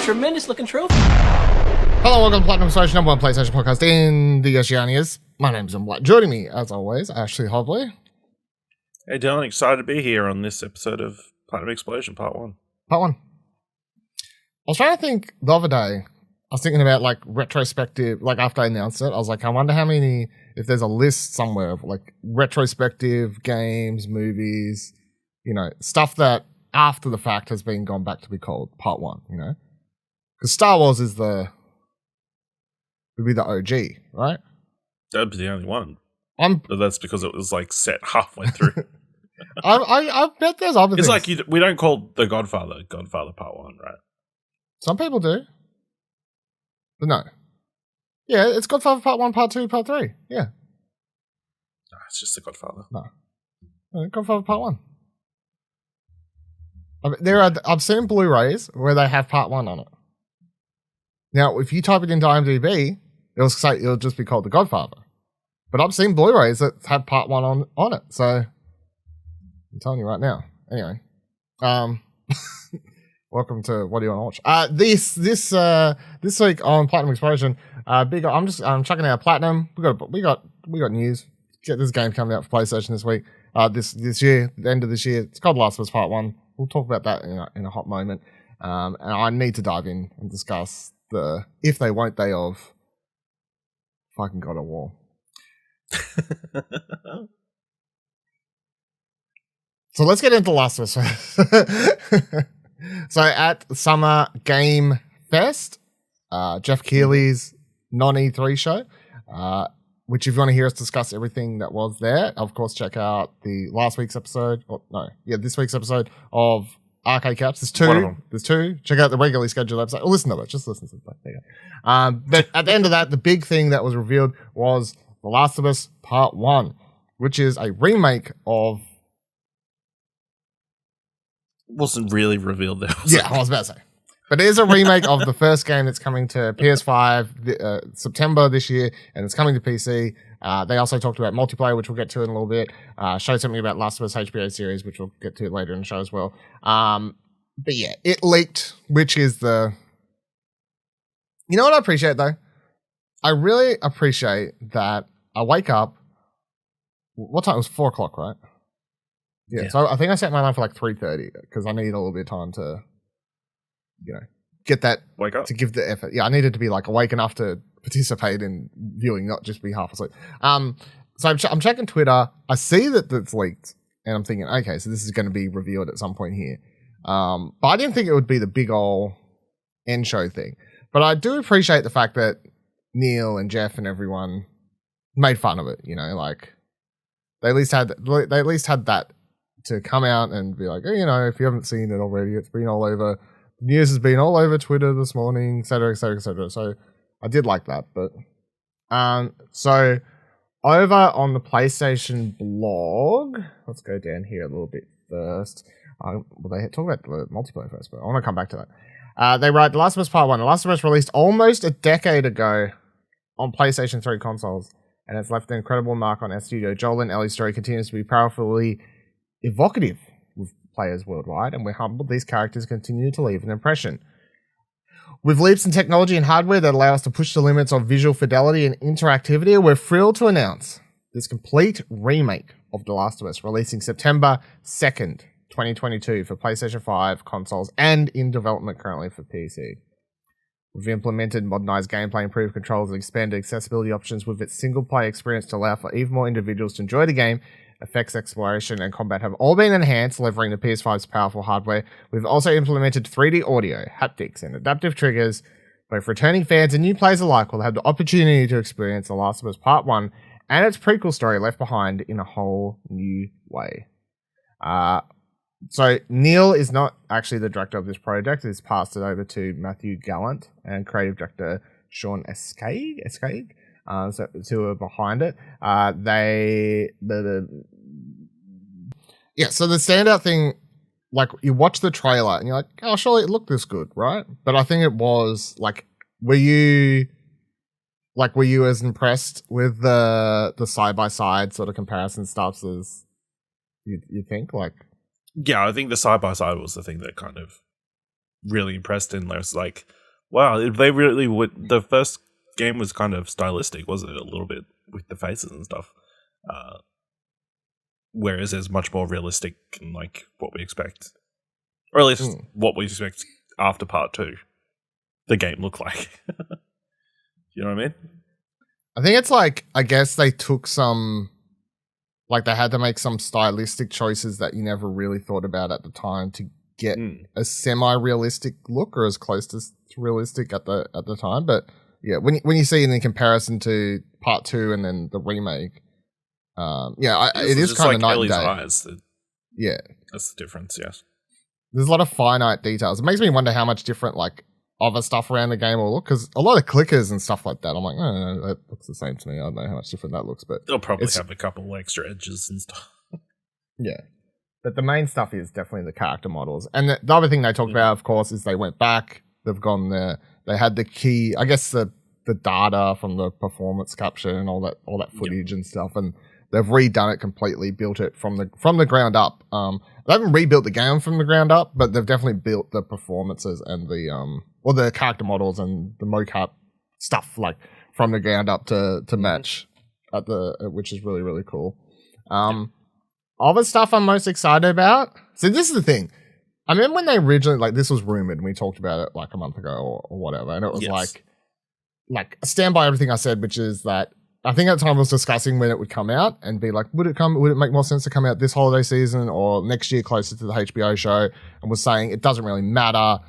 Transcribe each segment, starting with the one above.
tremendous looking trophy. Hello, welcome to Platinum Explosion, number one PlayStation podcast in the Oceanias. My name's Black. Joining me, as always, Ashley Hobley. Hey Dylan, excited to be here on this episode of Platinum Explosion Part 1. Part 1. I was trying to think the other day, I was thinking about like retrospective, like after I announced it, I was like, I wonder how many, if there's a list somewhere of like retrospective games, movies, you know, stuff that after the fact has been gone back to be called Part 1, you know? Because Star Wars is would be the OG, right? That'd be the only one. But that's because it was like set halfway through. I bet there's other it's things. like we don't call The Godfather Part 1, right? Some people do. But no. Yeah, it's Godfather Part 1, Part 2, Part 3. Yeah. No, it's just The Godfather. No, Godfather Part 1. I mean, I've seen Blu-rays where they have Part 1 on it. Now, if you type it into IMDb, it'll just be called The Godfather. But I've seen Blu-rays that have Part 1 on it, so I'm telling you right now. Anyway, welcome to What Do You Want to Watch? This week on Platinum Explosion, I'm chucking out Platinum. We got news. There's a game coming out for PlayStation this week. This year, the end of this year. It's called Last of Us Part 1. We'll talk about that in a hot moment. And I need to dive in and discuss the if they won't they of fucking God of War. So let's get into Last of Us first. So at Summer Game Fest, Jeff Keighley's non-E3 show, which if you want to hear us discuss everything that was there, of course, check out this week's episode of Arcade Caps. There's two. One of them. There's two. Check out the regularly scheduled episode. Listen to it. Just listen to it. There you go. But at the end of that, the big thing that was revealed was The Last of Us Part 1, which is a remake of... Wasn't really revealed there. I was about to say. But it is a remake of the first game that's coming to PS5 September this year, and it's coming to PC. They also talked about multiplayer, which we'll get to in a little bit. Showed something about Last of Us HBO series, which we'll get to later in the show as well. But yeah, it leaked, which is the... You know what I appreciate, though? I really appreciate that I wake up... What time? It was 4 o'clock, right? Yeah, so I think I set my alarm for like 3:30 because I need a little bit of time to, you know, get that... Wake up. To give the effort. Yeah, I needed to be like awake enough to participate in viewing, not just be half asleep. So I'm checking Twitter. I see that it's leaked, and I'm thinking, okay, so this is going to be revealed at some point here. But I didn't think it would be the big ol' end show thing. But I do appreciate the fact that Neil and Jeff and everyone made fun of it. You know, like they at least had that to come out and be like, oh, you know, if you haven't seen it already, it's been all over. The news has been all over Twitter this morning, et cetera, et cetera, et cetera. So I did like that. But so over on the PlayStation blog, let's go down here a little bit first. Well, they talk about the multiplayer first, but I want to come back to that. They write, The Last of Us Part 1. The Last of Us released almost a decade ago on PlayStation 3 consoles, and it's left an incredible mark on our studio. Joel and Ellie's story continues to be powerfully evocative with players worldwide, and we're humbled these characters continue to leave an impression. With leaps in technology and hardware that allow us to push the limits of visual fidelity and interactivity, we're thrilled to announce this complete remake of The Last of Us, releasing September 2nd, 2022 for PlayStation 5 consoles and in development currently for PC. We've implemented modernized gameplay, improved controls, and expanded accessibility options with its single-player experience to allow for even more individuals to enjoy the game. Effects, exploration, and combat have all been enhanced, leveraging the PS5's powerful hardware. We've also implemented 3D audio, haptics, and adaptive triggers. Both returning fans and new players alike will have the opportunity to experience The Last of Us Part 1 and its prequel story left behind in a whole new way. So Neil is not actually the director of this project. He's passed it over to Matthew Gallant and creative director Sean Escaig. So who are behind it. So the standout thing, like you watch the trailer and you're like, oh, surely it looked this good, right? But I think it was like, were you as impressed with the side by side sort of comparison stuff as you think? Like, yeah, I think the side by side was the thing that kind of really impressed in. I was like, wow, they really would. The first game was kind of stylistic, wasn't it? A little bit with the faces and stuff. Whereas it's much more realistic and like what we expect, or at least what we expect after part 2. The game looked like. You know what I mean? I think it's like, I guess they took some, like they had to make some stylistic choices that you never really thought about at the time to get a semi-realistic look or as close to realistic at the time. But yeah, when you see it in comparison to part 2 and then the remake, it is kind of night and day. Eyes yeah, that's the difference. Yes, there's a lot of finite details. It makes me wonder how much different like other stuff around the game will look, because a lot of clickers and stuff like that, I'm like, no, that looks the same to me. I don't know how much different that looks, but they'll probably have a couple extra edges and stuff. Yeah, but the main stuff is definitely the character models. And the other thing they talked about, of course, is they went back. They've gone there. They had the key, I guess, the data from the performance capture and all that footage and stuff, and they've redone it completely, built it from the ground up. They haven't rebuilt the game from the ground up, but they've definitely built the performances and the character models and the mocap stuff like from the ground up to match which is really, really cool. Other stuff I'm most excited about. So this is the thing. I remember when they originally, like, this was rumored and we talked about it like a month ago or whatever, and it was like I stand by everything I said, which is that I think at the time I was discussing when it would come out and be like, would it make more sense to come out this holiday season or next year closer to the HBO show? And was saying it doesn't really matter.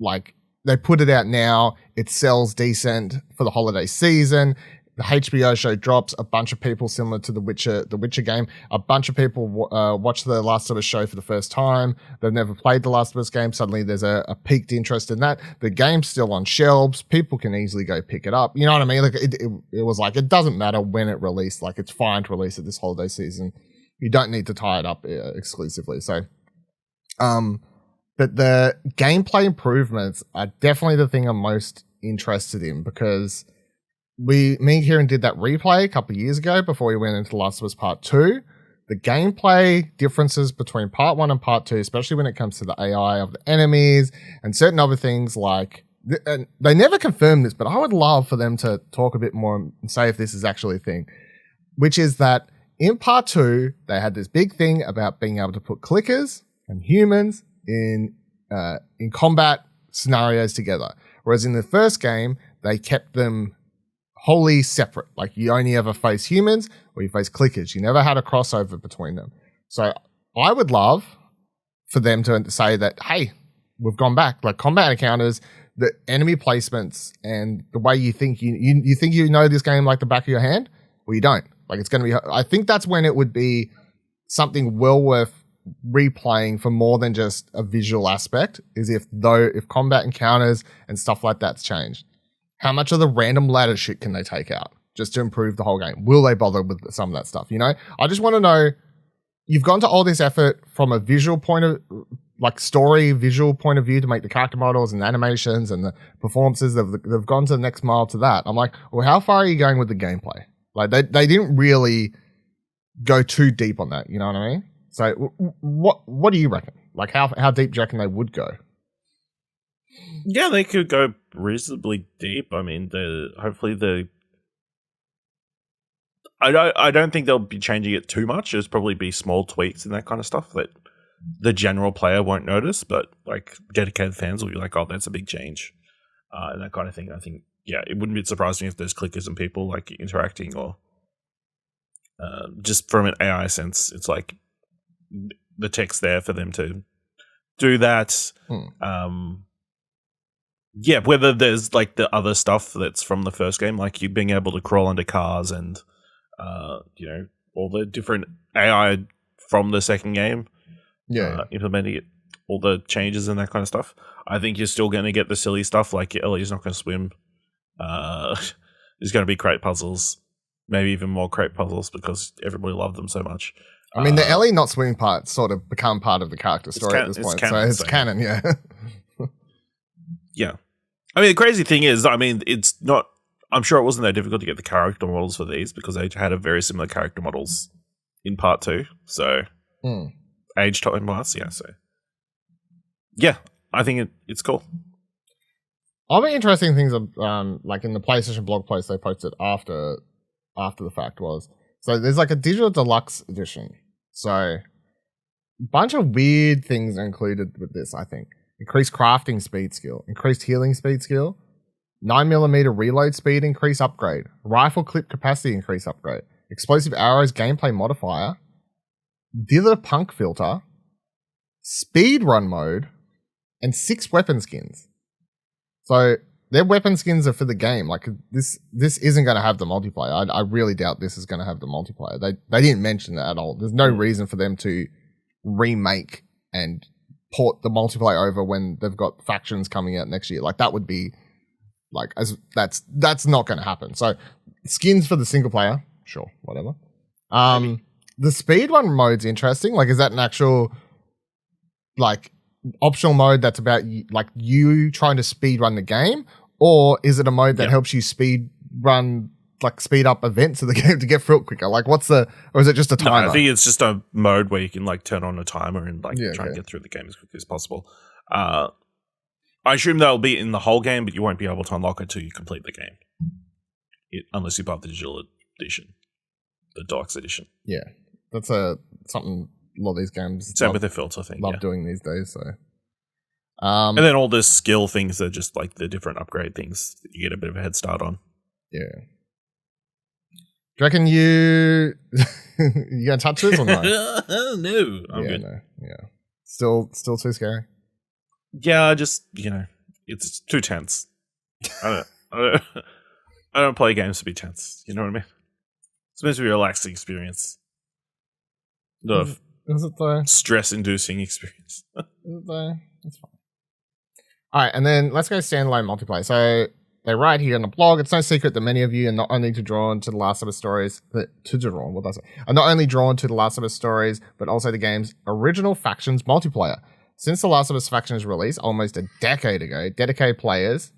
Like they put it out now, it sells decent for the holiday season. The HBO show drops, a bunch of people similar to the Witcher game. A bunch of people watch the Last of Us show for the first time. They've never played the Last of Us game. Suddenly there's a piqued interest in that. The game's still on shelves. People can easily go pick it up. You know what I mean? Like it was like, it doesn't matter when it released. Like it's fine to release it this holiday season. You don't need to tie it up exclusively. So, but the gameplay improvements are definitely the thing I'm most interested in, because me and Kieran did that replay a couple of years ago before we went into Last of Us Part 2. The gameplay differences between Part 1 and Part 2, especially when it comes to the AI of the enemies and certain other things like... And they never confirmed this, but I would love for them to talk a bit more and say if this is actually a thing, which is that in Part 2, they had this big thing about being able to put clickers and humans in combat scenarios together. Whereas in the first game, they kept them wholly separate. Like you only ever face humans or you face clickers. You never had a crossover between them. So I would love for them to say that, hey, we've gone back. Like combat encounters, the enemy placements, and the way you think you think you know this game like the back of your hand. Well, you don't. Like it's going to be. I think that's when it would be something well worth replaying for more than just a visual aspect. Is if combat encounters and stuff like that's changed. How much of the random ladder shit can they take out just to improve the whole game? Will they bother with some of that stuff? You know, I just want to know, you've gone to all this effort from a visual point of, like story, visual point of view to make the character models and animations and the performances. They've gone to the next mile to that. I'm like, well, how far are you going with the gameplay? Like they didn't really go too deep on that. You know what I mean? So what do you reckon? Like how deep do you reckon they would go? Yeah, they could go reasonably deep. I mean, I don't think they'll be changing it too much. It'll probably be small tweaks and that kind of stuff that the general player won't notice, but like dedicated fans will be like, "Oh, that's a big change," and that kind of thing. I think, yeah, it wouldn't be surprising if there's clickers and people like interacting, or just from an AI sense, it's like the tech's there for them to do that. Yeah, whether there's like the other stuff that's from the first game, like you being able to crawl under cars and, all the different AI from the second game, implementing it, all the changes and that kind of stuff. I think you're still going to get the silly stuff, like Ellie's not going to swim. There's going to be crate puzzles, maybe even more crate puzzles because everybody loved them so much. I mean, the Ellie not swimming part sort of become part of the character story at this point, canon, so it's canon, yeah. Yeah. I mean, the crazy thing is, it's not... I'm sure it wasn't that difficult to get the character models for these because they had a very similar character models in part 2. So, age time wise, yeah. So, yeah, I think it's cool. Other interesting things, like in the PlayStation blog post they posted after the fact was, so there's like a digital deluxe edition. So a bunch of weird things are included with this, I think. Increased crafting speed skill, increased healing speed skill, 9mm reload speed increase upgrade, rifle clip capacity increase upgrade, explosive arrows gameplay modifier, dither punk filter, speed run mode, and 6 weapon skins. So their weapon skins are for the game. Like this isn't going to have the multiplayer. I really doubt this is going to have the multiplayer. They didn't mention that at all. There's no reason for them to remake and port the multiplayer over when they've got factions coming out next year. Like that would be like that's not going to happen. So skins for the single player, sure, whatever. The speed run mode's interesting. Like, is that an actual like optional mode that's about you trying to speed run the game, or is it a mode that helps you speed up events of the game to get through it quicker? Like, or is it just a timer? No, I think it's just a mode where you can like turn on a timer and try and get through the game as quickly as possible. I assume that'll be in the whole game, but you won't be able to unlock it until you complete the game, unless you buy the digital edition, the deluxe edition. Yeah, that's something a lot of these games same with the filter thing. Love doing these days. So, and then all the skill things are just like the different upgrade things that you get a bit of a head start on. Yeah. Do you reckon you gonna touch this or not? No, I'm good. No, yeah, still too scary. Yeah, it's too tense. I don't play games to be tense. You know what I mean? It's supposed to be a relaxing experience. Is it though? Stress-inducing experience. Is it though? It's fine. All right, and then let's go standalone multiplayer. So they write here on the blog, it's no secret that many of you are not only drawn to The Last of Us stories, but are not only drawn to The Last of Us stories, but also the game's original factions multiplayer. Since The Last of Us factions release almost a decade ago, dedicated players,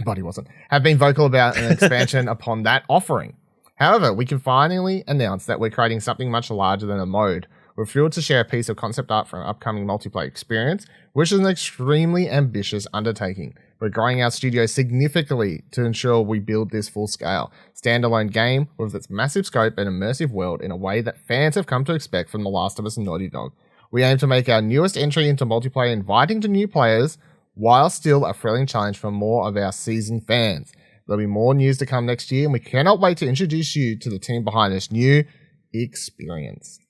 but he wasn't, have been vocal about an expansion upon that offering. However, we can finally announce that we're creating something much larger than a mode. We're thrilled to share a piece of concept art for an upcoming multiplayer experience, which is an extremely ambitious undertaking. We're growing our studio significantly to ensure we build this full-scale, standalone game with its massive scope and immersive world in a way that fans have come to expect from The Last of Us and Naughty Dog. We aim to make our newest entry into multiplayer inviting to new players, while still a thrilling challenge for more of our seasoned fans. There'll be more news to come next year, and we cannot wait to introduce you to the team behind this new experience.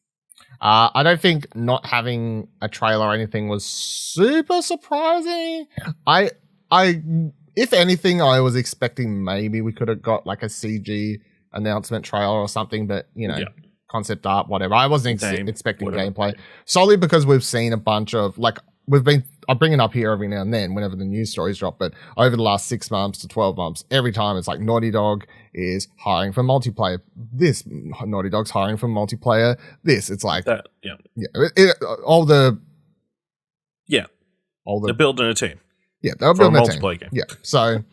I don't think not having a trailer or anything was super surprising. If anything, I was expecting maybe we could have got like a CG announcement trailer or something, but concept art, whatever. I wasn't expecting gameplay solely because we've seen a bunch of I bring it up here every now and then whenever the news stories drop, but over the last 6 months to 12 months, every time it's like Naughty Dog is hiring for multiplayer. This Naughty Dog's hiring for multiplayer. This, it's like that. They're building a team. Yeah, they're building a multiplayer game. Yeah, so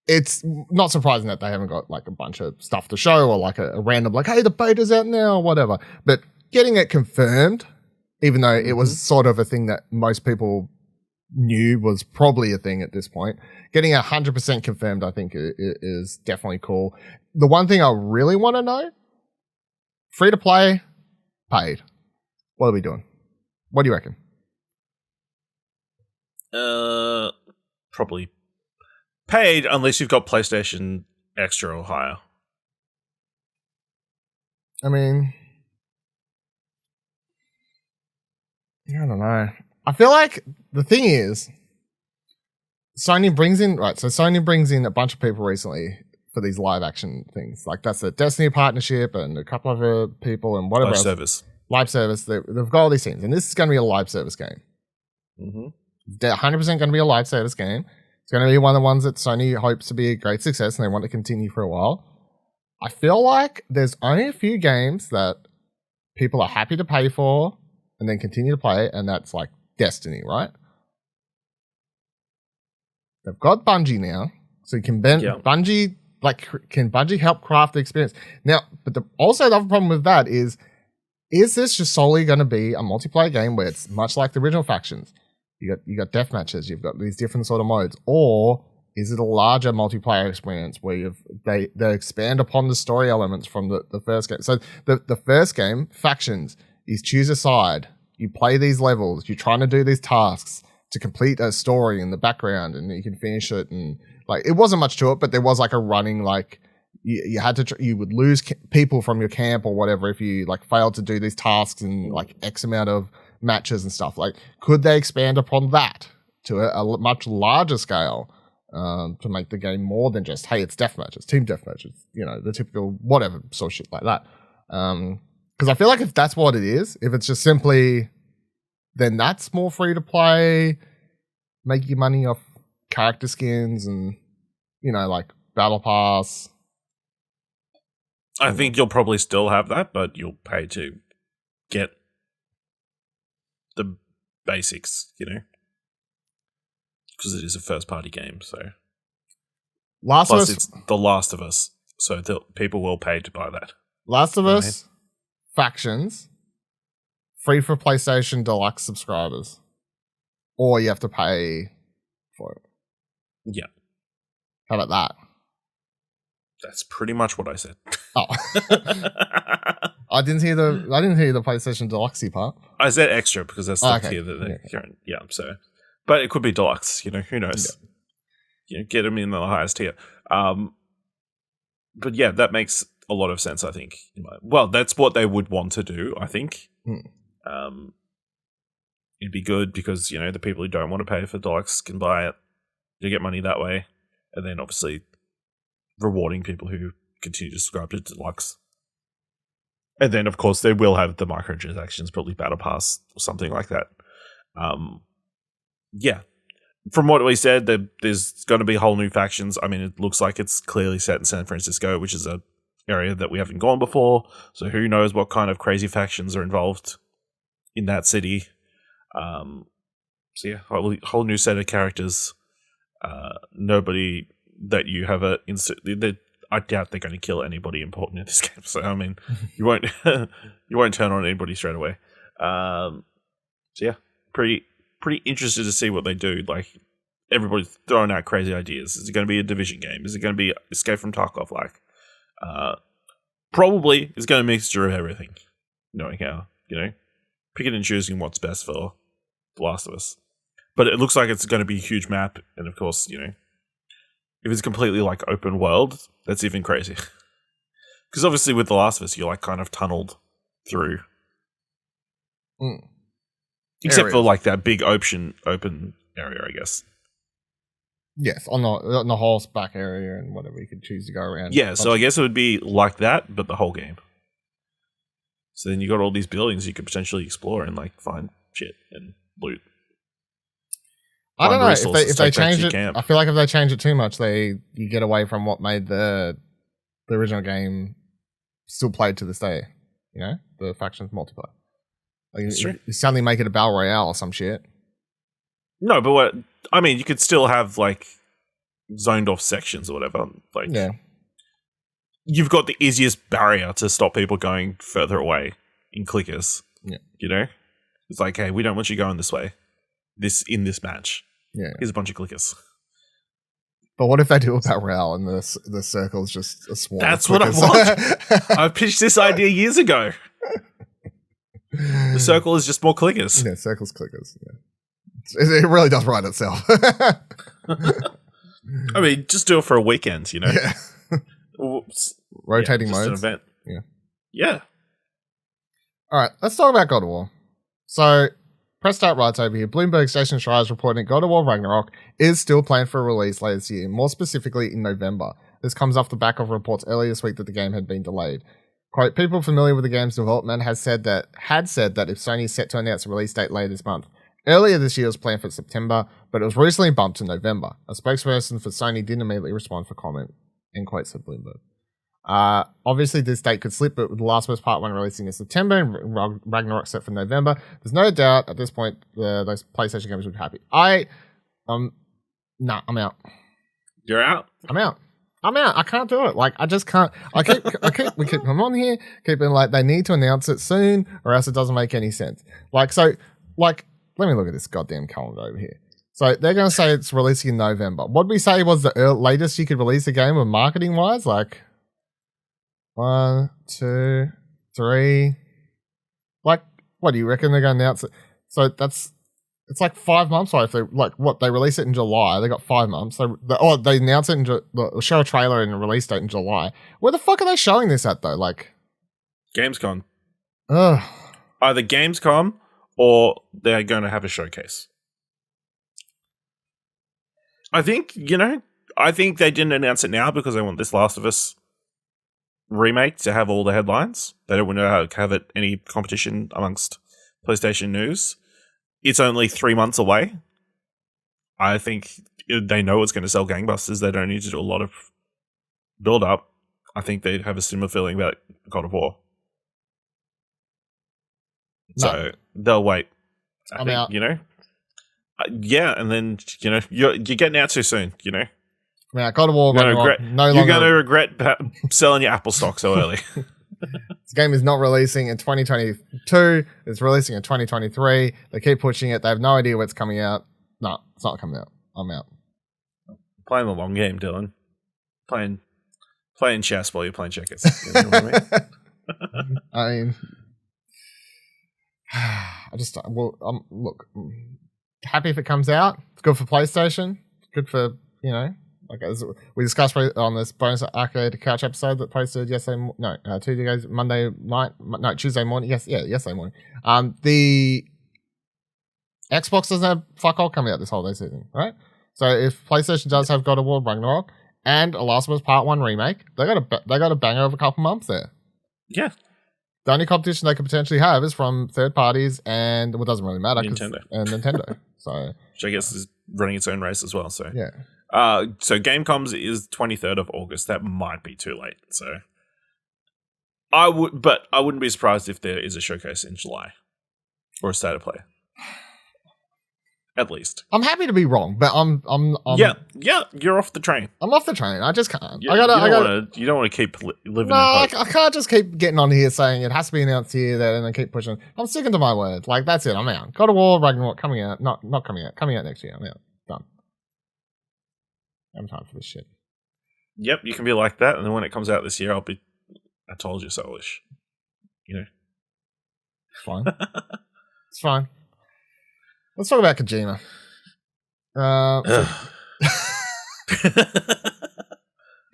it's not surprising that they haven't got like a bunch of stuff to show or like a random like, hey, the beta's out now or whatever. But getting it confirmed, even though it was sort of a thing that most people knew was probably a thing at this point, getting 100% confirmed, I think is definitely cool. The one thing I really want to know, free to play, paid. What are we doing? What do you reckon? Probably paid unless you've got PlayStation Extra or higher. I mean, I don't know. I feel like the thing is, Sony brings in a bunch of people recently for these live action things. Like that's the Destiny partnership and a couple of other people and whatever Live service. They've got all these things, and this is going to be a live service game. Mm-hmm. They're 100% going to be a live service game. It's going to be one of the ones that Sony hopes to be a great success, and they want to continue for a while. I feel like there's only a few games that people are happy to pay for and then continue to play, and that's like Destiny, right? They've got Bungie now, so you can Bungie help craft the experience now. But also the other problem with that is this just solely going to be a multiplayer game where it's much like the original factions? You got death matches. You've got these different sort of modes, or is it a larger multiplayer experience where they expand upon the story elements from the first game? So the first game, Factions, is choose a side. You play these levels. You're trying to do these tasks to complete a story in the background, and you can finish it. And like, it wasn't much to it, but there was like a running, like, you had to you would lose people from your camp or whatever if you like failed to do these tasks in like X amount of matches and stuff. Like, could they expand upon that to a much larger scale to make the game more than just, hey, it's deathmatches, team deathmatches, the typical whatever sort of shit like that. Because I feel like if that's what it is, if it's just simply, then that's more free to play, make your money off character skins and like battle pass. I think you'll probably still have that, but you'll pay to get the basics, because it is a first-party game. So, plus it's The Last of Us, so people will pay to buy that. Last of Us, Factions, free for PlayStation Deluxe subscribers, or you have to pay for it. Yeah. How about that? That's pretty much what I said. Oh, I didn't hear the PlayStation Deluxe part. I said extra because that's the tier that they're current. Yeah, so, but it could be deluxe. Who knows? Yeah. Get them in the highest tier. But yeah, that makes a lot of sense. I think. Well, that's what they would want to do. I think. It'd be good because the people who don't want to pay for deluxe can buy it. You get money that way, and then obviously rewarding people who continue to subscribe to deluxe. And then, of course, they will have the microtransactions, probably Battle Pass or something like that. Yeah. From what we said, there's going to be whole new factions. I mean, it looks like it's clearly set in San Francisco, which is an area that we haven't gone before. So who knows what kind of crazy factions are involved in that city. So yeah, whole new set of characters. Nobody that you have I doubt they're going to kill anybody important in this game. So I mean, you won't turn on anybody straight away. So yeah, pretty interested to see what they do. Like, everybody's throwing out crazy ideas. Is it going to be a Division game? Is it going to be Escape from Tarkov? Like, probably it's going to be a mixture of everything. Knowing how picking and choosing what's best for The Last of Us. But it looks like it's going to be a huge map, and of course, if it's completely like open world, that's even crazy. Because obviously with The Last of Us, you're like kind of tunneled through. Except for like that big open area, I guess. Yes, on the horseback area and whatever you could choose to go around. Yeah, so I guess it would be like that, but the whole game. So then you got all these buildings you could potentially explore and like find shit and loot. I don't know if they change it. I feel like if they change it too much, you get away from what made the original game still played to this day. The factions multiplayer. Like, That's true. You suddenly make it a battle royale or some shit. No, but you could still have like zoned off sections or whatever. Like, yeah, you've got the easiest barrier to stop people going further away in clickers. Yeah, it's like, hey, we don't want you going this way. In this match. Yeah. Here's a bunch of clickers. But what if they do a battle royale and the circle's just a swarm? That's what I want. I pitched this idea years ago. The circle is just more clickers. Yeah, circle's clickers. Yeah. It really does write itself. I mean, just do it for a weekend, Yeah. Rotating modes. An event. Yeah. Yeah. All right, let's talk about God of War. So, press start right over here. Bloomberg Station Shire is reporting God of War Ragnarok is still planned for a release later this year, more specifically in November. This comes off the back of reports earlier this week that the game had been delayed. Quote, people familiar with the game's development had said that if Sony is set to announce a release date later this month. Earlier this year was planned for September, but it was recently bumped to November. A spokesperson for Sony didn't immediately respond for comment, end quote, said Bloomberg. Obviously, this date could slip, but with The Last of Us Part 1 releasing in September and Ragnarok set for November, there's no doubt at this point those PlayStation gamers would be happy. I'm out. You're out? I'm out. I can't do it. Like, I just can't. We keep them on here, keeping like they need to announce it soon, or else it doesn't make any sense. let me look at this goddamn calendar over here. So they're going to say it's releasing in November. What did we say was the latest you could release a game of marketing wise? Like 1, 2, 3. Like, what do you reckon they're going to announce it? So it's like 5 months away. If they they release it in July, they got 5 months. So they announce it show a trailer and a release date in July. Where the fuck are they showing this at though? Like Gamescom. Ugh. Either Gamescom or they're going to have a showcase. I think they didn't announce it now because they want this Last of Us remake to have all the headlines. They don't want to have it any competition amongst PlayStation news. It's only 3 months away. I think they know it's going to sell gangbusters. They don't need to do a lot of build up. I think they'd have a similar feeling about God of War. No. So they'll wait. I'm out. Yeah, and then you're getting out too soon. Yeah, God of War. You're going to regret selling your Apple stock so early. This game is not releasing in 2022. It's releasing in 2023. They keep pushing it. They have no idea when it's coming out. No, it's not coming out. I'm out. Playing the long game, Dylan. Playing chess while you're playing checkers. You know what I mean? Look, happy if it comes out. It's good for PlayStation. It's good for, like as we discussed on this bonus arcade couch episode that posted Tuesday morning. Yesterday morning. The Xbox doesn't have fuck all coming out this holiday season, right? So if PlayStation does have God of War Ragnarok and a Last of Us Part 1 remake, they got a banger of a couple months there. Yeah. The only competition they could potentially have is from third parties, and it doesn't really matter. Nintendo. So, which I guess is running its own race as well. So yeah. So Gamecom's is 23rd of August. That might be too late. So I wouldn't be surprised if there is a showcase in July or a state of play. At least. I'm happy to be wrong, but I'm yeah, you're off the train. I'm off the train. I just can't. You don't want to keep living in hope. I can't just keep getting on here saying it has to be announced here, there, and then keep pushing. I'm sticking to my word. Like, that's it. I'm out. God of War Ragnarok coming out. Not coming out. Coming out next year. I'm out. Done. I have time for this shit. Yep, you can be like that, and then when it comes out this year, I'll be I told you so-ish. Fine. It's fine. Let's talk about Kojima.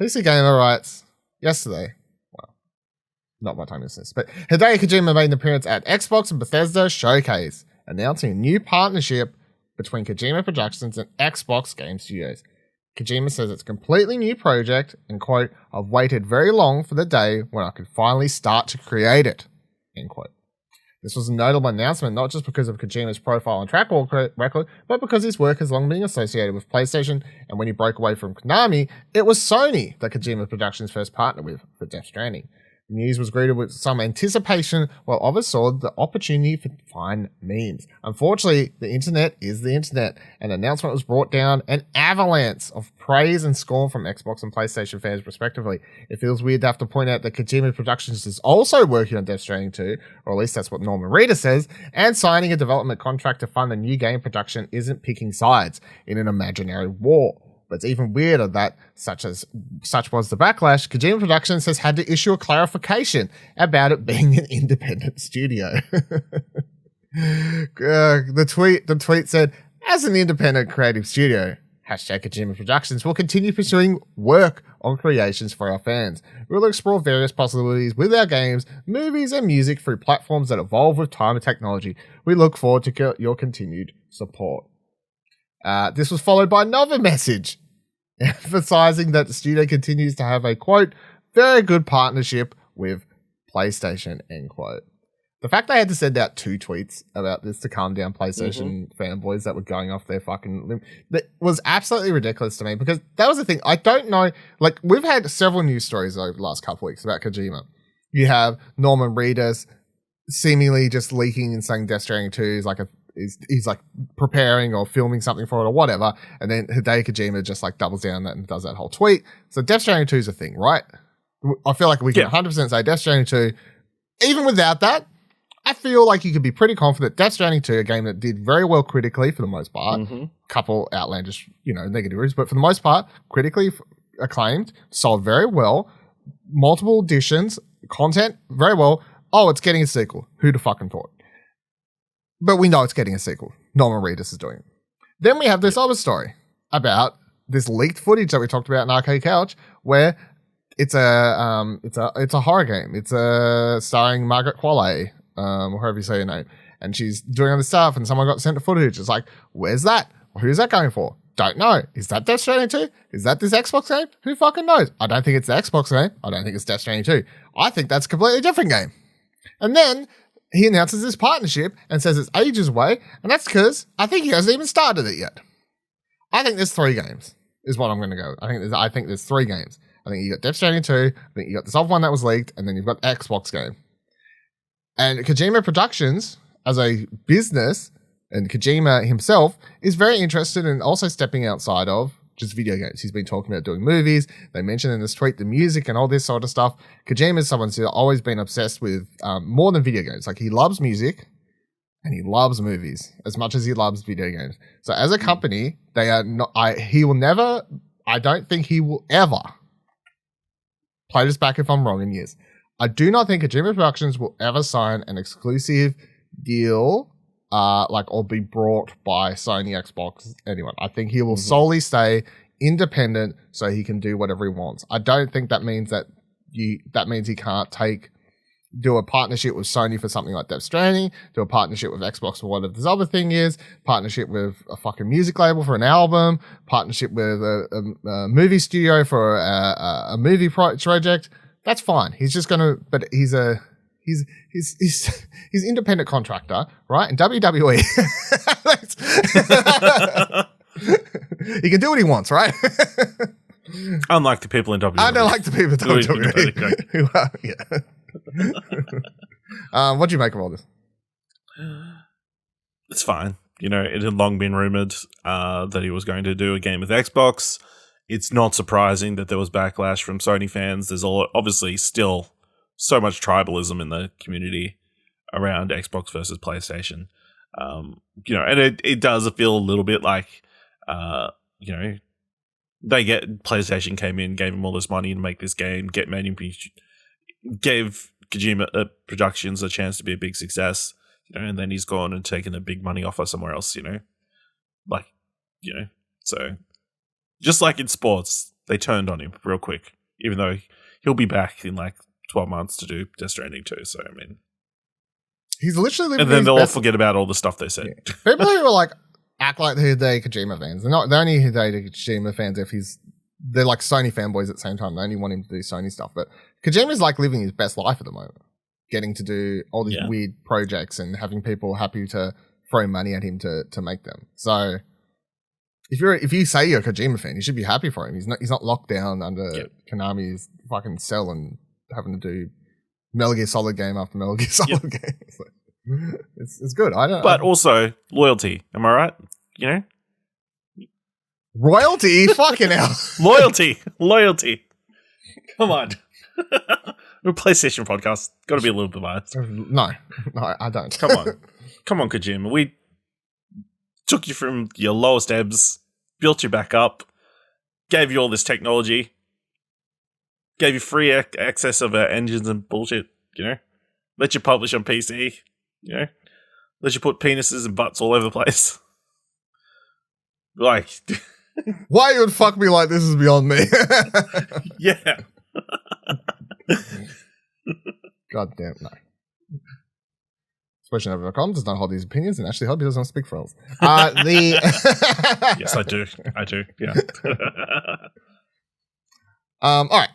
PC Gamer writes, yesterday, well, not by time this, but Hideo Kojima made an appearance at Xbox and Bethesda Showcase, announcing a new partnership between Kojima Productions and Xbox Game Studios. Kojima says it's a completely new project and, quote, I've waited very long for the day when I could finally start to create it, end quote. This was a notable announcement not just because of Kojima's profile and track record, but because his work has long been associated with PlayStation, and when he broke away from Konami, it was Sony that Kojima Productions first partnered with for Death Stranding. The news was greeted with some anticipation, while others saw the opportunity for fine memes. Unfortunately, the internet is the internet, and the announcement was brought down an avalanche of praise and scorn from Xbox and PlayStation fans respectively. It feels weird to have to point out that Kojima Productions is also working on Death Stranding 2, or at least that's what Norman Reedus says, and signing a development contract to fund a new game production isn't picking sides in an imaginary war. But it's even weirder that, such was the backlash, Kojima Productions has had to issue a clarification about it being an independent studio. The tweet said, as an independent creative studio, hashtag Kojima Productions will continue pursuing work on creations for our fans. We'll explore various possibilities with our games, movies, and music through platforms that evolve with time and technology. We look forward to your continued support. This was followed by another message emphasizing that the studio continues to have a, quote, very good partnership with PlayStation, end quote. The fact they had to send out 2 tweets about this to calm down PlayStation fanboys that were going off their fucking limb, that was absolutely ridiculous to me, because that was the thing. I don't know, like, we've had several news stories over the last couple of weeks about Kojima. You have Norman Reedus seemingly just leaking and saying Death Stranding 2 is like he's like preparing or filming something for it or whatever, and then Hideo Kojima just like doubles down on that and does that whole tweet. So Death Stranding 2 is a thing, right? I feel like we can 100% say Death Stranding 2, even without that, I feel like you could be pretty confident Death Stranding 2, a game that did very well critically for the most part, couple outlandish, negative reviews, but for the most part, critically acclaimed, sold very well, multiple editions, content, very well. Oh, it's getting a sequel. Who'd have fucking thought? But we know it's getting a sequel. Norman Reedus is doing it. Then we have this other story about this leaked footage that we talked about in Arcade Couch, where it's a horror game. It's starring Margaret Qualley, or however you say her name, and she's doing all this stuff, and someone got sent the footage. It's like, where's that? Who's that going for? Don't know. Is that Death Stranding 2? Is that this Xbox game? Who fucking knows? I don't think it's the Xbox game. I don't think it's Death Stranding 2. I think that's a completely different game. And then he announces this partnership and says it's ages away, and that's because I think he hasn't even started it yet. I think there's 3 games, is what I'm going to go. I think there's 3 games. I think you got Death Stranding 2, I think you got this other one that was leaked, and then you've got the Xbox game. And Kojima Productions, as a business, and Kojima himself, is very interested in also stepping outside of just video games. He's been talking about doing movies. They mentioned in this tweet the music and all this sort of stuff. Kojima is someone who's always been obsessed with more than video games. Like, he loves music and he loves movies as much as he loves video games. So as a company, they are not. He will never. I don't think he will ever. Play this back if I'm wrong in years. I do not think Kojima Productions will ever sign an exclusive deal. Or be brought by Sony, Xbox, anyone. I think he will solely stay independent so he can do whatever he wants. I don't think that means that means he can't do a partnership with Sony for something like Death Stranding, do a partnership with Xbox for whatever this other thing is, partnership with a fucking music label for an album, partnership with a movie studio for a movie project. That's fine. He's just gonna, but he's independent contractor, right? And WWE, he can do what he wants, right? Unlike the people in WWE. I don't like the people in WWE. What do you make of all this? It's fine. It had long been rumored that he was going to do a game with Xbox. It's not surprising that there was backlash from Sony fans. There's obviously still so much tribalism in the community around Xbox versus PlayStation. And it does feel a little bit like, PlayStation came in, gave him all this money to make this game, gave Kojima Productions a chance to be a big success, and then he's gone and taken a big money offer somewhere else, so just like in sports, they turned on him real quick, even though he'll be back in 12 months to do Death Stranding 2. So, I mean, he's literally living. And then they'll all forget about all the stuff they said. Yeah. People who are act like they're Kojima fans. They're only Kojima fans if they're like Sony fanboys at the same time. They only want him to do Sony stuff. But Kojima's living his best life at the moment, getting to do all these weird projects and having people happy to throw money at him to make them. So if you say you're a Kojima fan, you should be happy for him. He's not locked down under Konami's fucking cell and having to do Metal Gear Solid game after Metal Gear Solid game. It's good. But also loyalty. Am I right? Royalty? Fucking hell. Loyalty. Come on. We're a PlayStation podcast. Got to be a little bit biased. No, I don't. Come on, Kojima. We took you from your lowest ebbs, built you back up, gave you all this technology, gave you free access of our engines and bullshit, let you publish on PC, let you put penises and butts all over the place. Why you would fuck me like this is beyond me. Yeah. God damn, no. SportsNetwork.com does not hold these opinions, and Ashley Hobby does not speak for us. Yes, I do. Yeah. All right.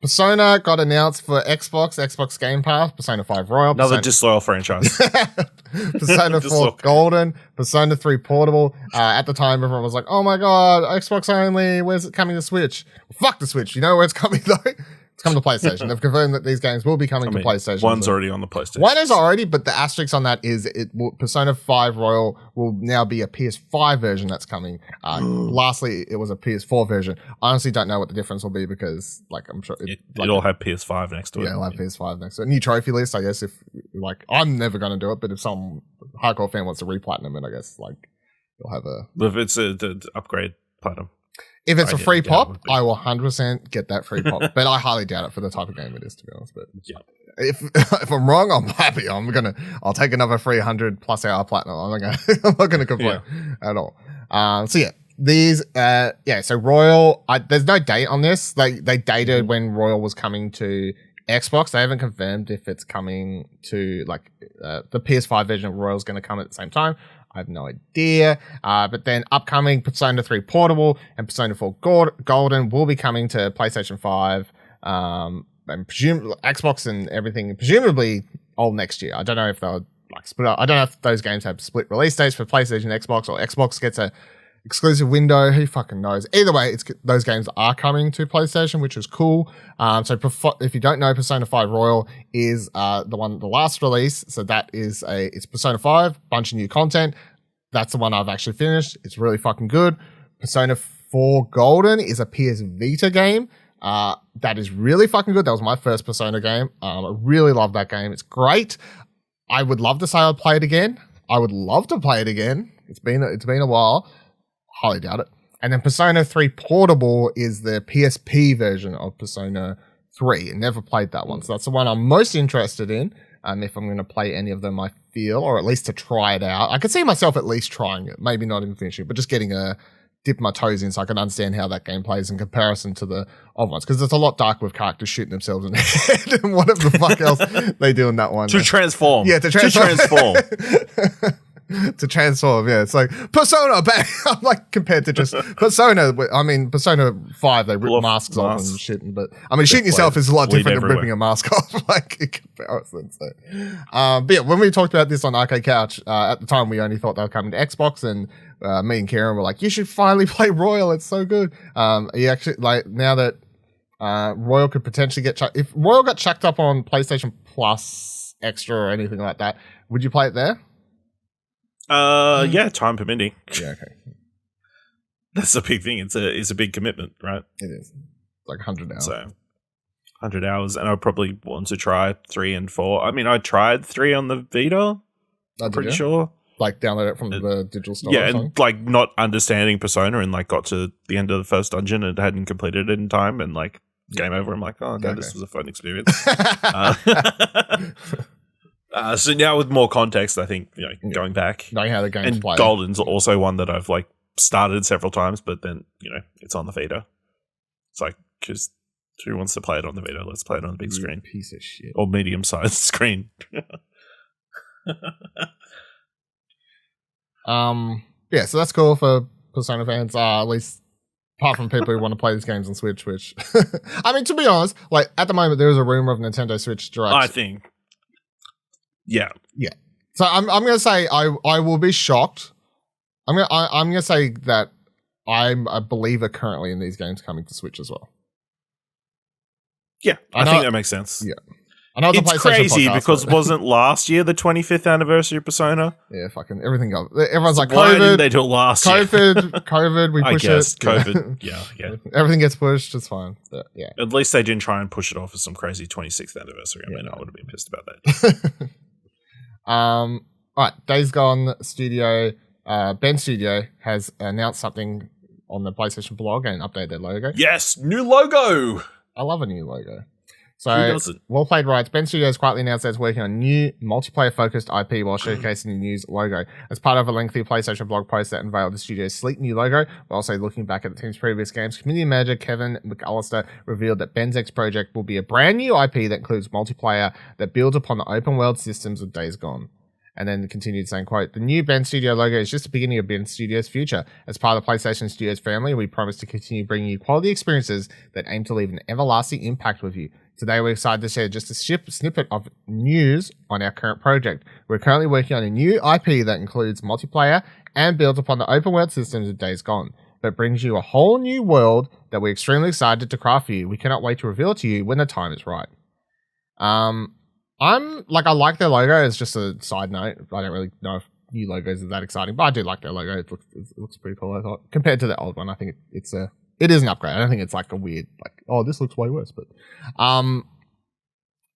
Persona got announced for Xbox Game Pass, Persona 5 Royal. Another disloyal franchise. Persona 4 Golden, Persona 3 Portable. At the time, everyone was like, oh my god, Xbox only, where's it coming to Switch? Fuck the Switch, you know where it's coming though? It's coming to PlayStation. They've confirmed that these games will be coming to PlayStation. One's already on the PlayStation. One is already, but the asterisk on that is Persona 5 Royal will now be a PS5 version that's coming. Lastly, it was a PS4 version. I honestly don't know what the difference will be because, I'm sure... It'll have PS5 next to it. Yeah, it'll have PS5 next to it. New trophy list, I guess, if like, I'm never going to do it, but if some hardcore fan wants to re-platinum it, I guess, like, you'll have a... If it's the upgrade platinum. If it's a free pop, I will 100% get that free pop. But I highly doubt it for the type of game it is, to be honest. But yeah. If I'm wrong, I'm happy. I'll take another 300 plus hour platinum. I'm not gonna complain at all. So yeah, these so Royal, there's no date on this. They dated when Royal was coming to Xbox. They haven't confirmed if it's coming to like the PS5 version of Royal is going to come at the same time. I have no idea. But then upcoming Persona 3 Portable and Persona 4 Golden will be coming to PlayStation 5. And Xbox and everything, presumably all next year. I don't know if they'll like split up. I don't know if those games have split release dates for PlayStation, Xbox, or Xbox gets a exclusive window. Who fucking knows? Either way, those games are coming to PlayStation, which is cool. So if you don't know, Persona 5 Royal is the last release. So that is it's Persona 5, bunch of new content. That's the one I've actually finished. It's really fucking good. Persona 4 Golden is a PS Vita game. That is really fucking good. That was my first Persona game. I really love that game. It's great. I would love to say I'd play it again. I would love to play it again. It's been a while. Highly doubt it. And then Persona 3 Portable is the PSP version of Persona 3. I never played that one. So that's the one I'm most interested in. If I'm going to play any of them, I feel, or at least to try it out. I could see myself at least trying it. Maybe not even finishing it, but just dip my toes in so I can understand how that game plays in comparison to the other ones. Because it's a lot darker with characters shooting themselves in the head and whatever the fuck else they do in that one. To transform. Yeah, to transform. To transform, yeah. It's like, Persona, bang! I'm like, compared to just Persona, I mean, Persona 5, they rip masks off and shit. But, I mean, shooting yourself is a lot different than ripping a mask off, like, in comparison. So. But yeah, when we talked about this on Arcade Couch, at the time, we only thought they were coming to Xbox, and me and Kieran were like, you should finally play Royal, it's so good. You actually, like, now that Royal could potentially get if Royal got chucked up on PlayStation Plus Extra or anything like that, would you play it there? Yeah, time permitting. Yeah, okay. That's a big thing. It's a big commitment, right? It is. Like 100 hours. So 100 hours, and I probably want to try 3 and 4. I mean, I tried 3 on the Vita. I'm pretty sure. Like download it from the digital store. Yeah, and like not understanding Persona, and like got to the end of the first dungeon and hadn't completed it in time, and like game over. I'm like, oh, okay, this was a fun experience. So now with more context, I think, going back, knowing how the game's played. Golden's also one that I've like started several times, but then it's on the Vita. It's like, because who wants to play it on the Vita? Let's play it on the big screen. Piece of shit. Or medium-sized screen. Yeah, so that's cool for Persona fans. At least apart from people who want to play these games on Switch, which I mean, to be honest, like at the moment there is a rumor of Nintendo Switch Direct. I think. Yeah. So I'm gonna say I will be shocked. I'm gonna say that I'm a believer currently in these games coming to Switch as well. Yeah, I think that makes sense. Yeah. I know it's crazy because wasn't last year the 25th anniversary of Persona? Yeah, fucking everything got. Everyone's like, why COVID. didn't they do it last year? COVID, we push it. COVID, yeah. Everything gets pushed, it's fine. But, yeah. At least they didn't try and push it off as some crazy 26th anniversary. I mean, I would have been pissed about that. All right, Days Gone Studio, Ben Studio has announced something on the PlayStation blog and updated their logo. Yes, new logo. I love a new logo. So, Well Played writes, Ben Studios quietly announced that it's working on new multiplayer-focused IP while showcasing the news logo. As part of a lengthy PlayStation blog post that unveiled the studio's sleek new logo, while also looking back at the team's previous games, community manager Kevin McAllister revealed that Ben's next project will be a brand new IP that includes multiplayer that builds upon the open-world systems of Days Gone. And then continued saying, quote, the new Ben Studio logo is just the beginning of Ben Studio's future. As part of the PlayStation Studios family, we promise to continue bringing you quality experiences that aim to leave an everlasting impact with you. Today, we're excited to share just a snippet of news on our current project. We're currently working on a new IP that includes multiplayer and builds upon the open world systems of Days Gone, but brings you a whole new world that we're extremely excited to craft for you. We cannot wait to reveal it to you when the time is right. I like their logo. It's just a side note. I don't really know if new logos are that exciting, but I do like their logo. It looks pretty cool, I thought. Compared to the old one, I think it is an upgrade. I don't think it's like a weird, like, oh, this looks way worse. But I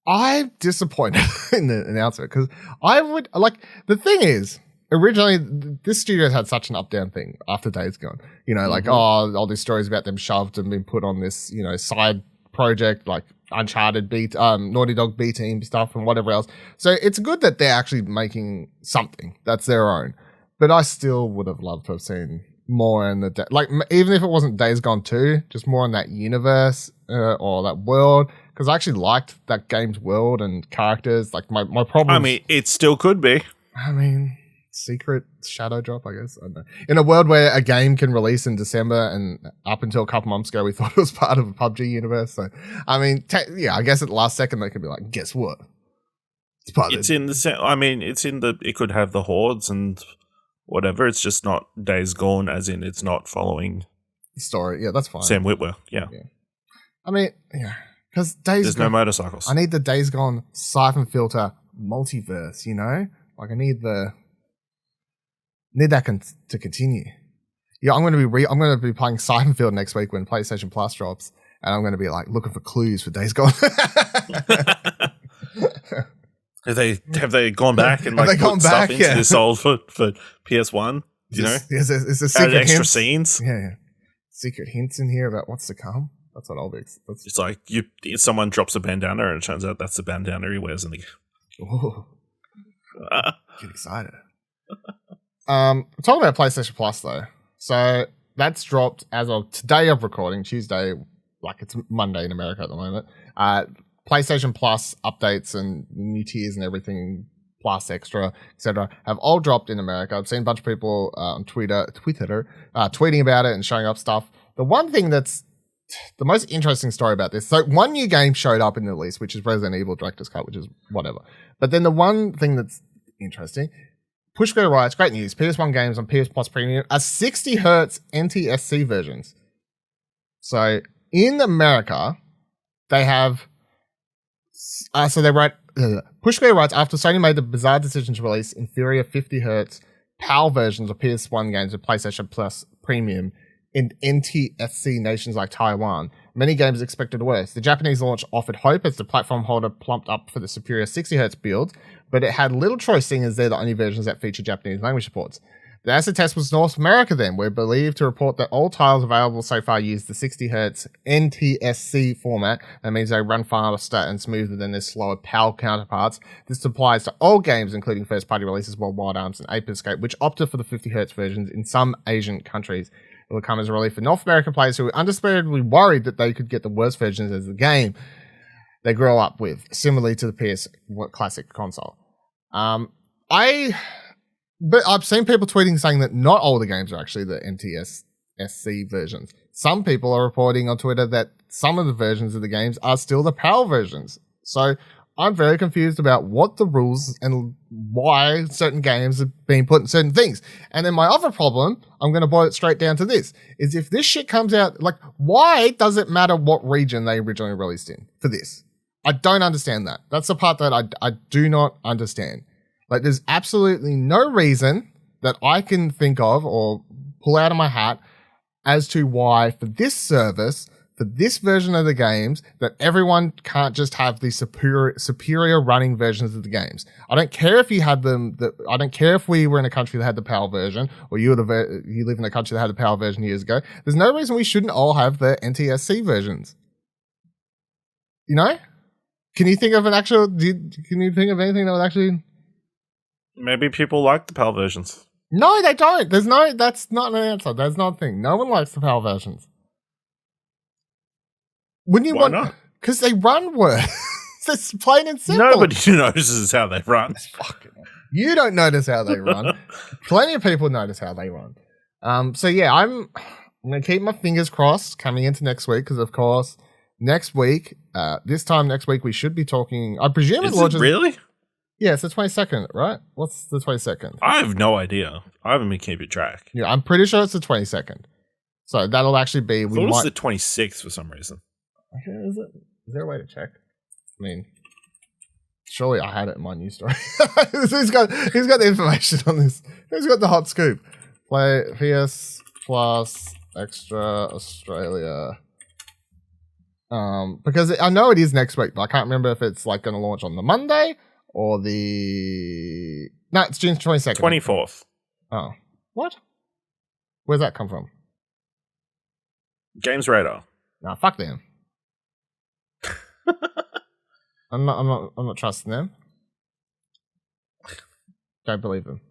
I'm disappointed in the announcement because I would like the thing is originally this studio had such an up-down thing after Days Gone. You know, like all these stories about them shoved and been put on this, you know, side project like Uncharted Naughty Dog B Team stuff and whatever else. So it's good that they're actually making something that's their own. But I still would have loved to have seen more in the like even if it wasn't Days Gone 2, just more in that universe or that world. Because I actually liked that game's world and characters. Like my problem. I mean, it still could be. I mean, secret shadow drop, I guess. I don't know. In a world where a game can release in December, and up until a couple months ago, we thought it was part of a PUBG universe. So, I mean, yeah, I guess at the last second they could be like, guess what? It's in the. I mean, it's in the. It could have the hordes and whatever. It's just not Days Gone, as in it's not following the story. Yeah, that's fine. Sam Witwer. Yeah. I mean, yeah. Because There's no motorcycles. I need the Days Gone siphon filter multiverse, you know? Like I need that to continue. Yeah, I'm going to be playing Siphon Field next week when PlayStation Plus drops, and I'm going to be like looking for clues for Days Gone. Have they gone back and like put stuff into this old for PS1? You know, is there secret extra hints? Scenes? Yeah, secret hints in here about what's to come. That's what I'll be. It's like someone drops a bandana and it turns out that's the bandana he wears in the game. Ooh. Get excited. Talking about PlayStation Plus though. So that's dropped as of today of recording, Tuesday, like it's Monday in America at the moment. PlayStation Plus updates and new tiers and everything, Plus Extra, etc., have all dropped in America. I've seen a bunch of people on Twitter tweeting about it and showing up stuff. The one thing that's the most interesting story about this, so one new game showed up in the list, which is Resident Evil Director's Cut, which is whatever. But then the one thing that's interesting, Pushko writes, great news, PS1 games on PS Plus Premium are 60 Hz NTSC versions. So in America, they have, so they write, Pushko writes, after Sony made the bizarre decision to release inferior 50 Hz PAL versions of PS1 games with PlayStation Plus Premium in NTSC nations like Taiwan, many games expected worse. The Japanese launch offered hope as the platform holder plumped up for the superior 60Hz build, but it had little choice seeing as they're the only versions that feature Japanese language supports. The acid test was North America then. We're believed to report that all titles available so far use the 60Hz NTSC format. That means they run faster and smoother than their slower PAL counterparts. This applies to all games, including first-party releases like Wild Arms and Ape Escape, which opted for the 50Hz versions in some Asian countries. It will come as a relief for North American players who were undisputedly worried that they could get the worst versions of the game they grew up with, similarly to the PS Classic console. But I've seen people tweeting saying that not all the games are actually the NTSC versions. Some people are reporting on Twitter that some of the versions of the games are still the PAL versions. So I'm very confused about what the rules and why certain games are being put in certain things. And then my other problem, I'm going to boil it straight down to this, is if this shit comes out, like, why does it matter what region they originally released in for this? I don't understand that. That's the part that I do not understand. Like, there's absolutely no reason that I can think of or pull out of my hat as to why for this service, for this version of the games, that everyone can't just have the superior running versions of the games. I don't care if you had them. I don't care if we were in a country that had the PAL version, or you live in a country that had the PAL version years ago. There's no reason we shouldn't all have the NTSC versions. You know? Can you think of can you think of anything that would actually? Maybe people like the PAL versions. No, they don't. That's not an answer. That's not a thing. No one likes the PAL versions. Why not? Because they run worse. It's plain and simple. Nobody notices how they run. You don't notice how they run. Plenty of people notice how they run. So yeah, I'm going to keep my fingers crossed coming into next week because, of course, next week, this time next week, we should be talking. I presume it launches. Really? Yeah, it's the 22nd, right? What's the 22nd? I have no idea. I haven't been keeping track. Yeah, I'm pretty sure it's the 22nd. So that'll actually be. I thought it was the 26th for some reason. Okay, is there a way to check? I mean, surely I had it in my news story. He's got the information on this. Who's got the hot scoop? Play PS Plus Extra Australia. Because I know it is next week, but I can't remember if it's like going to launch on the Monday or no, it's June 22nd. 24th. Oh, what? Where's that come from? Games Radar. Nah, fuck them. I'm not trusting them. Don't believe them.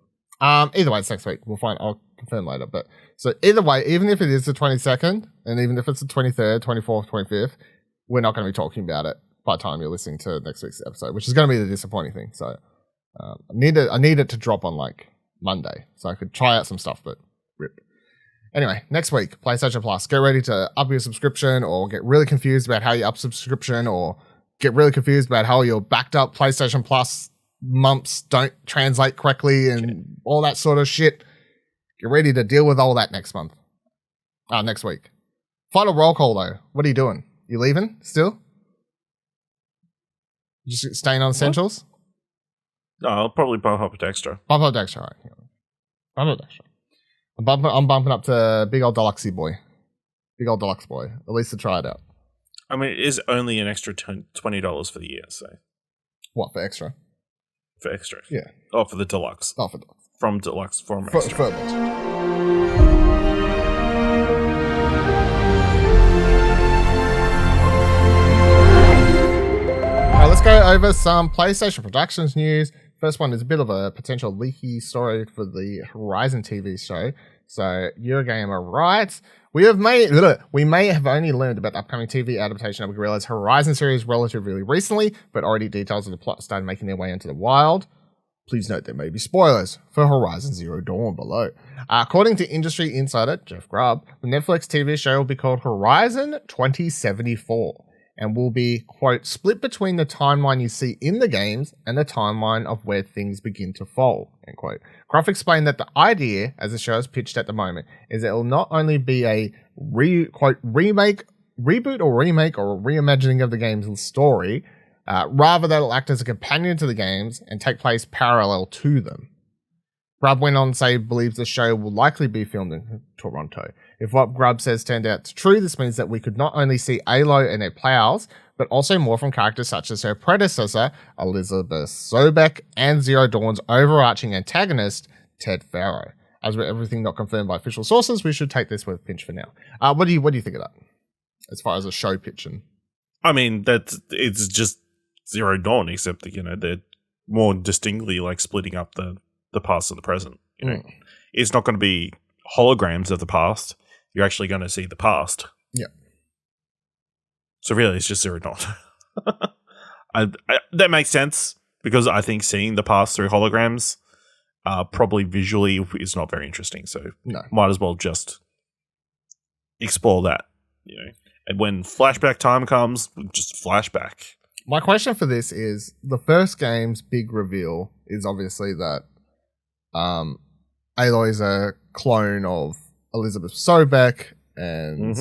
Either way, it's next week. We'll find. I'll confirm later. But so either way, even if it is the 22nd, and even if it's the 23rd, 24th, 25th, we're not going to be talking about it by the time you're listening to next week's episode, which is going to be the disappointing thing. So I need it to drop on like Monday, so I could try out some stuff. But rip. Anyway, next week, PlayStation Plus. Get ready to up your subscription, or get really confused about how you up subscription, or get really confused about how your backed up PlayStation Plus months don't translate correctly and all that sort of shit. Get ready to deal with all that next week. Final roll call though. What are you doing? You leaving still? Just staying on essentials? No, I'll probably bump up to extra. Bump up to extra, all right. Bump up to extra. I'm bumping up to big old deluxe boy. Big old deluxe boy. At least to try it out. I mean, it is only an extra $20 for the year, so. What, for extra? For extra. Yeah. Oh, for the deluxe. Oh, for deluxe. From deluxe, from extra. For let's go over some PlayStation Productions news. First one is a bit of a potential leaky story for the Horizon TV show. So, Eurogamer writes, we may have only learned about the upcoming TV adaptation of Guerrilla's Horizon series relatively recently, but already details of the plot started making their way into the wild. Please note there may be spoilers for Horizon Zero Dawn below. According to industry insider Jeff Grubb, the Netflix TV show will be called Horizon 2074 and will be, quote, split between the timeline you see in the games and the timeline of where things begin to fall, end quote. Croft explained that the idea, as the show is pitched at the moment, is that it will not only be a reboot or remake or reimagining of the game's story, rather that it'll act as a companion to the games and take place parallel to them. Grubb went on to say he believes the show will likely be filmed in Toronto. If what Grubb says turned out true, this means that we could not only see Aloy and her pals, but also more from characters such as her predecessor, Elizabeth Sobek, and Zero Dawn's overarching antagonist, Ted Farrow. As with everything not confirmed by official sources, we should take this with a pinch for now. What do you think of that? As far as a show pitch and... I mean, it's just Zero Dawn, except that, they're more distinctly like splitting up the past and the present. It's not going to be holograms of the past. You're actually going to see the past. Yeah. So really, it's just Zero Dawn. That makes sense because I think seeing the past through holograms probably visually is not very interesting. So might as well just explore that. And when flashback time comes, just flashback. My question for this is, the first game's big reveal is obviously that Aloy is a clone of Elizabeth Sobek, and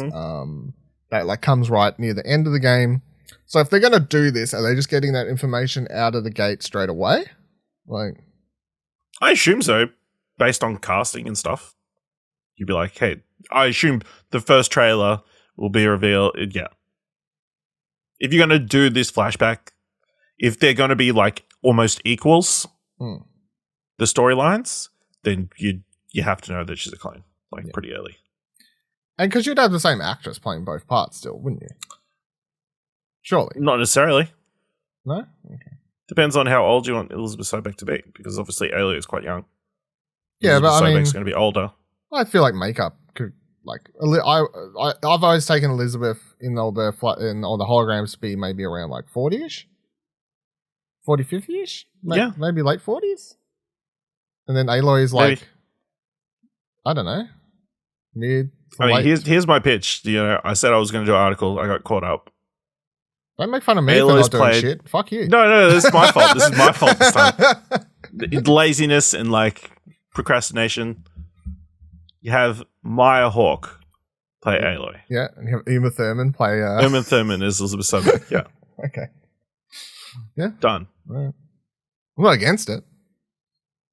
that comes right near the end of the game. So if they're going to do this, are they just getting that information out of the gate straight away? I assume so, based on casting and stuff. You'd be like, hey, I assume the first trailer will be revealed. Yeah. If you're going to do this flashback, if they're going to be almost equals, the storylines, then you have to know that she's a clone, pretty early. And because you'd have the same actress playing both parts still, wouldn't you? Surely. Not necessarily. No? Okay. Depends on how old you want Elizabeth Sobek to be, because obviously Aloy is quite young. Yeah, Elizabeth but Sobek's going to be older. I feel like makeup could, I've always taken Elizabeth in all the holograms to be maybe around 40-ish? 40, 50-ish? Yeah. Maybe late 40s? And then Aloy is I don't know, mid. Here's my pitch. I said I was going to do an article. I got caught up. Don't make fun of me for not doing shit. Fuck you. No, this is my fault. This is my fault this time. Laziness and procrastination. You have Maya Hawke play Aloy. Yeah, and you have Uma Thurman play... Uma Thurman is Elizabeth Sobek, yeah. Okay. Yeah. Done. Right. I'm not against it.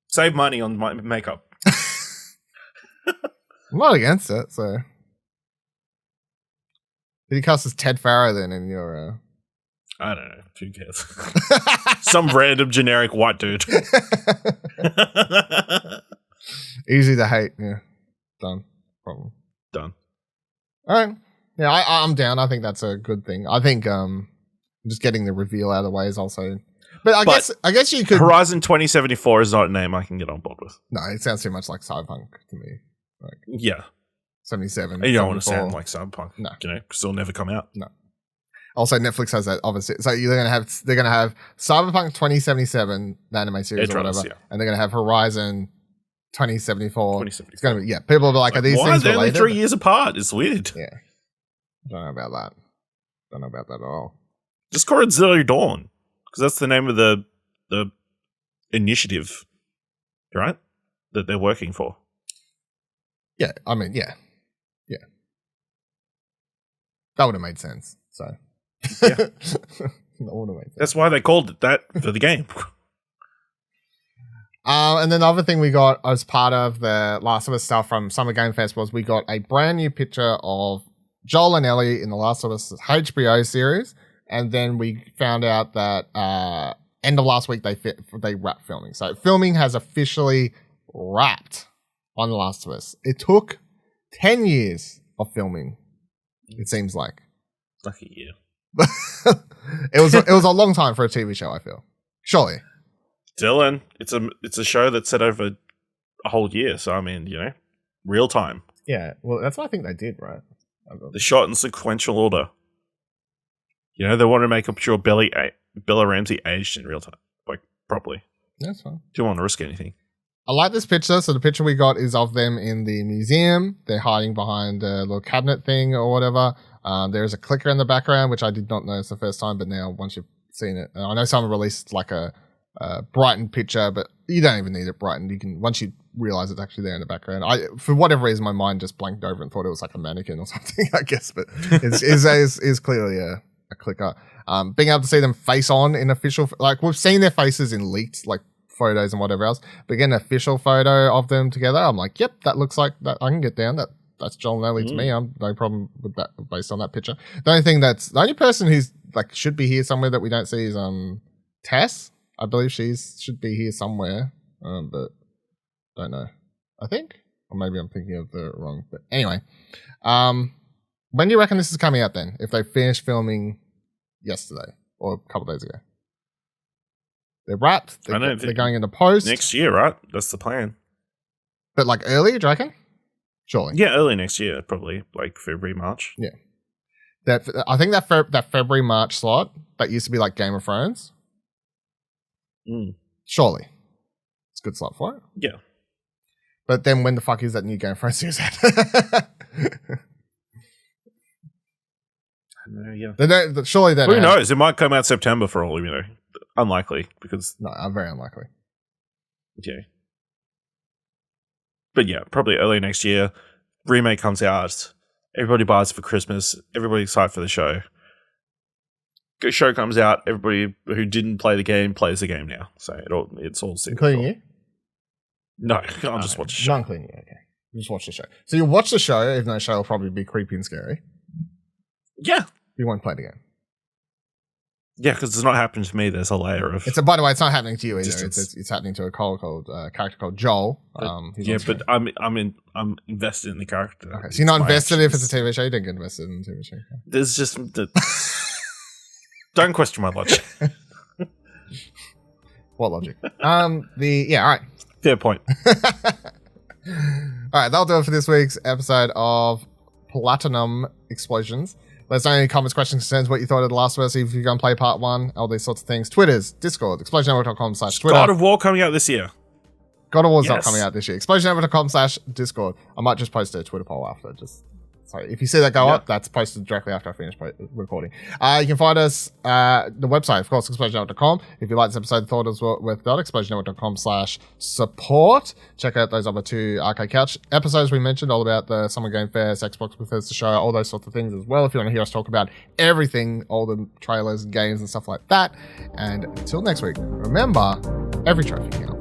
Save money on my makeup. I'm not against it, so... Did he cast as Ted Farrow then in your... I don't know. Who cares? Some random generic white dude. Easy to hate. Yeah. Done. Problem. Done. All right. Yeah, I'm down. I think that's a good thing. I think just getting the reveal out of the way is also... But I guess you could... Horizon 2074 is not a name I can get on board with. No, it sounds too much like Cyberpunk to me. Like yeah. 77. And you don't want to sound like Cyberpunk. No. Because it'll never come out. No. Also, Netflix has that, obviously. So they're gonna have Cyberpunk 2077, the anime series or whatever, and they're gonna have Horizon 2074. It's gonna be people will be like, are these things related? Why are they only 3 years apart? It's weird. Yeah, don't know about that. Don't know about that at all. Just call it Zero Dawn because that's the name of the initiative, right? That they're working for. Yeah, I mean, yeah. That would have made sense. So. Yeah. That's why they called it that for the game. And then the other thing we got as part of the Last of Us stuff from Summer Game Fest was we got a brand new picture of Joel and Ellie in the Last of Us HBO series, and then we found out that end of last week they wrapped filming. So filming has officially wrapped on The Last of Us. It took 10 years of filming. It seems like a year. it was a long time for a TV show, I feel. Surely. Dylan, it's a show that's set over a whole year, so I mean, real time. Yeah, well, that's what I think they did, right? They shot in sequential order. They want to make sure Bella Ramsey aged in real time, like properly. That's fine. Don't want to risk anything. I like this picture. So the picture we got is of them in the museum. They're hiding behind a little cabinet thing or whatever. There's a clicker in the background, which I did not notice the first time, but now once you've seen it, I know someone released like a brightened picture, but you don't even need it brightened. You can, once you realize it's actually there in the background. For whatever reason, my mind just blanked over and thought it was like a mannequin or something, I guess, but it's clearly a clicker. Being able to see them face on in official, like we've seen their faces in leaked like photos and whatever else, but getting an official photo of them together, I'm like, yep, that looks like that. I can get down that. That's Joel and Ellie to me. I'm no problem with that based on that picture. The only person who's like should be here somewhere that we don't see is Tess. I believe should be here somewhere, but don't know. I think, or maybe I'm thinking of the wrong. But anyway, when do you reckon this is coming out then? If they finished filming yesterday or a couple days ago, they're wrapped. They're going into post next year, right? That's the plan. But like early, do you reckon? Surely. Yeah, early next year, probably like February, March. Yeah. I think that February, March slot, that used to be like Game of Thrones. Surely. It's a good slot for it. Yeah. But then when the fuck is that new Game of Thrones series out? Yeah. Surely they don't. Who knows? It might come out September for all we know. Unlikely because... No, very unlikely. Okay. But yeah, probably early next year. Remake comes out. Everybody buys it for Christmas. Everybody's excited for the show. Good show comes out. Everybody who didn't play the game plays the game now. So it's all including you? No, I'll just watch the show. Not including you, okay. Just watch the show. So you'll watch the show, even though the show will probably be creepy and scary. Yeah. You won't play the game. Yeah, because it's not happening to me. There's a layer of. By the way, it's not happening to you either. It's happening to a character called Joel. But I'm invested in the character. Okay, so you're not invested if it's a TV show. You don't get invested in a TV show. Okay. There's just don't question my logic. What logic? All right. Fair point. All right, that'll do it for this week's episode of Platinum Explosions. Let us know any comments, questions, concerns, what you thought of The Last of Us, if you're going to play part 1, all these sorts of things. Twitters, Discord, explosionnetwork.com/Twitter. God of War coming out this year. God of War's not coming out this year. explosionnetwork.com/Discord. I might just post a Twitter poll after. So if you see that go up, that's posted directly after I finish recording. You can find us the website, of course, explosionnetwork.com. If you like this episode, thought it was worth it, explosionnetwork.com/support. Check out those other 2 Arcade Couch episodes we mentioned, all about the Summer Game Fest, Xbox Bethesda show, all those sorts of things as well. If you want to hear us talk about everything, all the trailers and games and stuff like that. And until next week, remember, every trophy counts.